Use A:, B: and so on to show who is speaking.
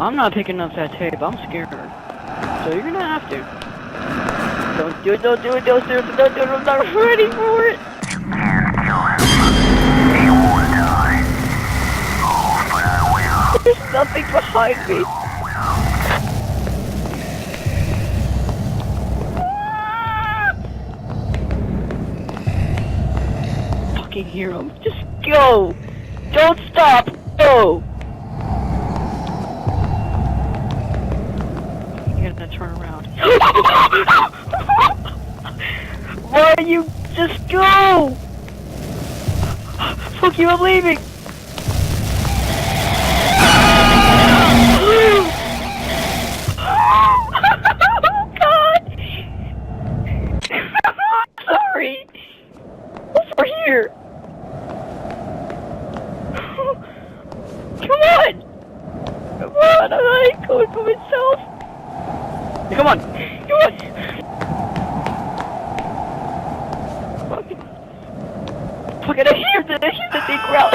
A: I'm not picking up that tape. I'm scared. So you're gonna have to. Don't do it, don't do it, don't do it, don't do it. I'm not ready for it.
B: You can't kill him. He won't die. Oh, but I will.
A: There's nothing behind me. Fucking hear him. Just go. Don't stop. Go. You gotta turn around. Why are you? Just go. Fuck you, I'm leaving. Oh God! Sorry. Over here. Come on. Come on, I ain't going for myself. Come on. Come on. Fucking. Fucking, I hear the thing growl.